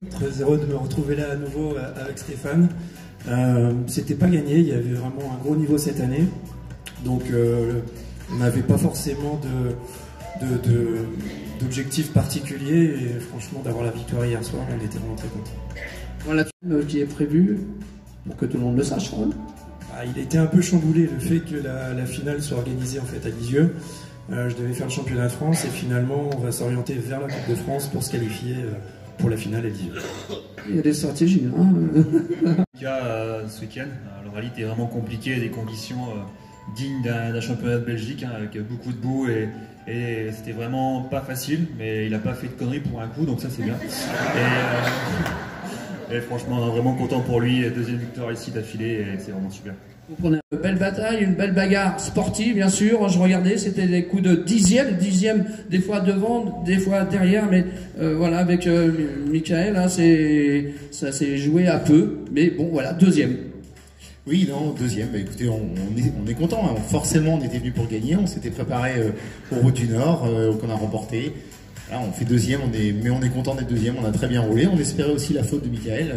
Très heureux de me retrouver là à nouveau avec Stéphane. C'était pas gagné, il y avait vraiment un gros niveau cette année. Donc on n'avait pas forcément d'objectif particulier et franchement d'avoir la victoire hier soir, on était vraiment très contents. Voilà qui est prévu pour que tout le monde le sache. Il était un peu chamboulé le fait que la finale soit organisée en fait à Lisieux. Je devais faire le championnat de France et finalement on va s'orienter vers la Coupe de France pour se qualifier pour la finale à Lisieux. Il y a des stratégies. Hein. Ce week-end, le rallye était vraiment compliqué, des conditions dignes d'un championnat de Belgique, hein, avec beaucoup de boue et c'était vraiment pas facile, mais il n'a pas fait de conneries pour un coup, donc ça c'est bien. Et franchement, on est vraiment content pour lui, deuxième victoire ici d'affilée, et c'est vraiment super. Vous prenez une belle bataille, une belle bagarre sportive, bien sûr. Je regardais, c'était des coups de dixième, des fois devant, des fois derrière, mais voilà, avec Michael, hein, ça s'est joué à peu, mais bon, voilà, deuxième. Oui, non, deuxième. Bah, écoutez, on est content. Hein. Forcément, on était venu pour gagner. On s'était préparé aux Routes du Nord, qu'on a remporté. Là, on fait deuxième, mais on est content d'être deuxième. On a très bien roulé. On espérait aussi la faute de Michael,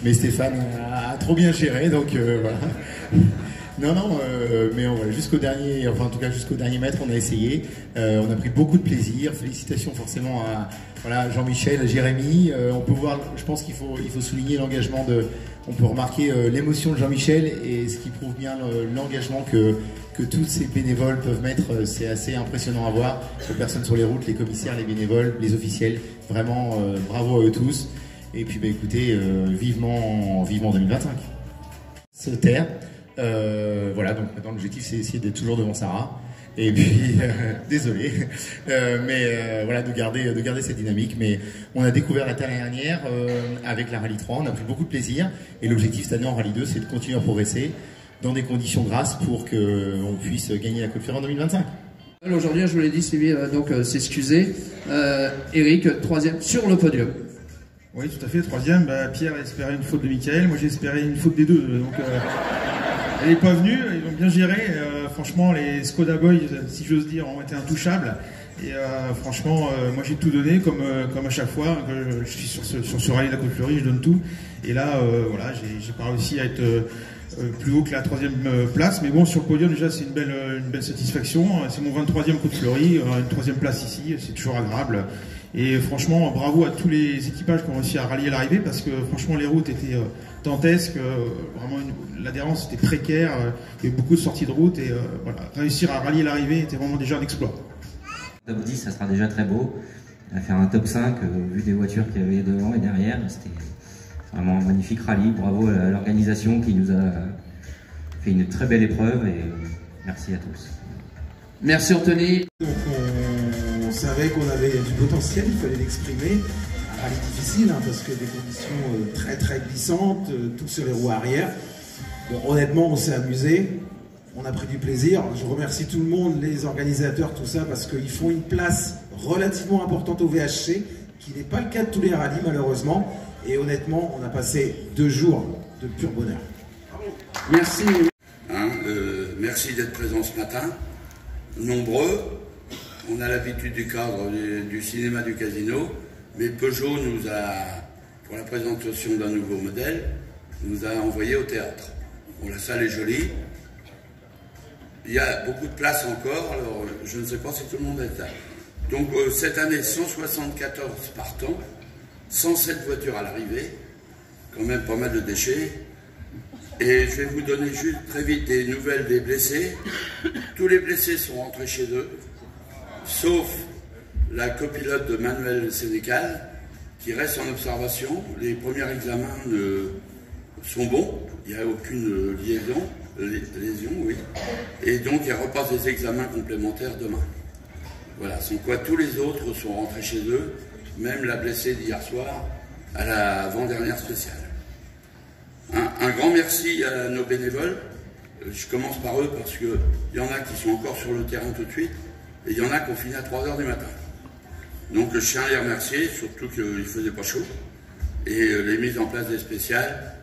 mais Stéphane a trop bien géré, donc voilà. Non, mais voilà, jusqu'au dernier, enfin en tout cas jusqu'au dernier mètre, on a essayé. On a pris beaucoup de plaisir. Félicitations forcément à voilà, Jean-Michel, à Jérémy. On peut voir, je pense qu'il faut souligner l'engagement de. On peut remarquer l'émotion de Jean-Michel et ce qui prouve bien l'engagement que tous ces bénévoles peuvent mettre. C'est assez impressionnant à voir. Les personnes sur les routes, les commissaires, les bénévoles, les officiels. Vraiment, bravo à eux tous. Et puis, bah, écoutez, vivement 2025. Se taire. Voilà, donc maintenant l'objectif c'est essayer d'être toujours devant Sarah. Et puis, désolé, mais voilà, de garder cette dynamique. Mais on a découvert la l'année dernière avec la Rallye 3, on a pris beaucoup de plaisir. Et l'objectif cette année en Rallye 2, c'est de continuer à progresser dans des conditions grasses pour qu'on puisse gagner la Coupe Ferrand en 2025. Aujourd'hui, je vous l'ai dit, Sylvie, donc s'excuser. Eric, troisième sur le podium. Oui, tout à fait, troisième. Pierre espérait une faute de Michael, moi j'ai espéré une faute des deux. Donc, elle n'est pas venue, ils ont bien géré. Franchement, les Skoda Boys, si j'ose dire, ont été intouchables. Et franchement, moi j'ai tout donné, comme à chaque fois. Je suis sur ce rallye de la Côte Fleurie, je donne tout. Et là, voilà, j'ai pas réussi à être plus haut que la troisième place. Mais bon, sur le podium, déjà, c'est une belle satisfaction. C'est mon 23e Côte Fleurie, une troisième place ici, c'est toujours agréable. Et franchement, bravo à tous les équipages qui ont réussi à rallier l'arrivée parce que franchement, les routes étaient dantesques, vraiment l'adhérence était précaire, il y a eu beaucoup de sorties de route et voilà, réussir à rallier l'arrivée était vraiment déjà un exploit. Top 10, ça sera déjà très beau. À faire un top 5, vu des voitures qu'il y avait devant et derrière, c'était vraiment un magnifique rallye. Bravo à l'organisation qui nous a fait une très belle épreuve et merci à tous. Merci Anthony. Donc on savait qu'on avait du potentiel, il fallait l'exprimer. Un rallye difficile hein, parce que des conditions très très glissantes, tout sur les roues arrière. Bon, honnêtement, on s'est amusé, on a pris du plaisir. Je remercie tout le monde, les organisateurs, tout ça, parce qu'ils font une place relativement importante au VHC, qui n'est pas le cas de tous les rallyes malheureusement. Et honnêtement, on a passé 2 jours de pur bonheur. Merci. Merci d'être présents ce matin. Nombreux. On a l'habitude du cadre du cinéma du casino, mais Peugeot nous a, pour la présentation d'un nouveau modèle, nous a envoyé au théâtre. Bon, la salle est jolie. Il y a beaucoup de place encore, alors je ne sais pas si tout le monde est là. Donc cette année, 174 partants, 107 voitures à l'arrivée, quand même pas mal de déchets. Et je vais vous donner juste très vite des nouvelles des blessés. Tous les blessés sont rentrés chez eux, sauf la copilote de Manuel Sénécal, qui reste en observation. Les premiers examens sont bons, il n'y a aucune lésion, oui. Et donc elle repasse des examens complémentaires demain. Voilà, sans quoi tous les autres sont rentrés chez eux, même la blessée d'hier soir à la avant-dernière spéciale. Un grand merci à nos bénévoles. Je commence par eux parce qu'il y en a qui sont encore sur le terrain tout de suite et il y en a qui ont fini à 3 h du matin. Donc je tiens à les remercier, surtout qu'il ne faisait pas chaud. Et les mises en place des spéciales,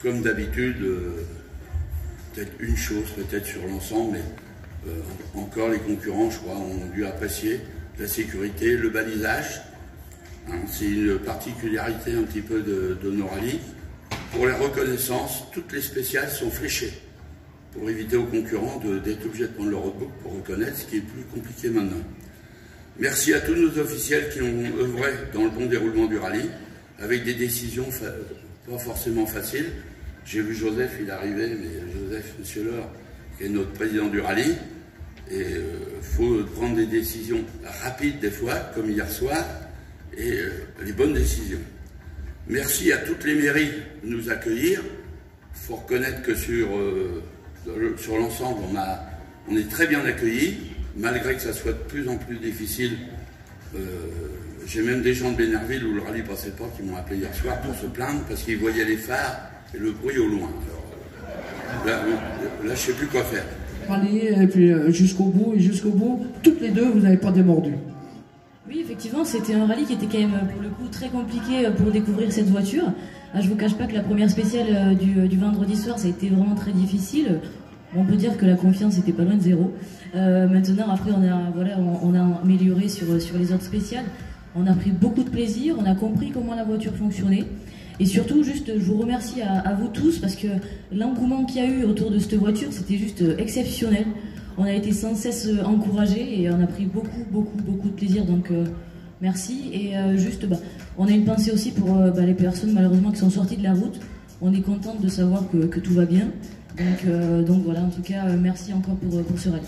comme d'habitude, peut-être une chose, peut-être sur l'ensemble, mais encore les concurrents, je crois, ont dû apprécier la sécurité, le balisage. Hein, c'est une particularité un petit peu de nos rallyes. Pour les reconnaissances, toutes les spéciales sont fléchées pour éviter aux concurrents d'être obligés de prendre le roadbook pour reconnaître, ce qui est plus compliqué maintenant. Merci à tous nos officiels qui ont œuvré dans le bon déroulement du rallye, avec des décisions pas forcément faciles. J'ai vu Joseph, il arrivait, mais Joseph, monsieur Laure, qui est notre président du rallye, et il faut prendre des décisions rapides des fois, comme hier soir, et les bonnes décisions. Merci à toutes les mairies de nous accueillir. Il faut reconnaître que sur l'ensemble, on est très bien accueillis, malgré que ça soit de plus en plus difficile. J'ai même des gens de Bénerville où le rallye passait pas qui m'ont appelé hier soir pour se plaindre parce qu'ils voyaient les phares et le bruit au loin. Alors, là, je sais plus quoi faire. Rallye, et puis jusqu'au bout, toutes les deux, vous n'avez pas démordu. Oui, effectivement, c'était un rallye qui était quand même, pour le coup, très compliqué pour découvrir cette voiture. Je vous cache pas que la première spéciale du vendredi soir, ça a été vraiment très difficile. On peut dire que la confiance était pas loin de zéro. Maintenant, après, on a amélioré sur les autres spéciales. On a pris beaucoup de plaisir, on a compris comment la voiture fonctionnait. Et surtout, juste, je vous remercie à vous tous parce que l'engouement qu'il y a eu autour de cette voiture, c'était juste exceptionnel. On a été sans cesse encouragés et on a pris beaucoup de plaisir. Donc, merci. Et on a une pensée aussi pour les personnes malheureusement qui sont sorties de la route. On est contente de savoir que tout va bien. Donc voilà, en tout cas, merci encore pour ce rallye.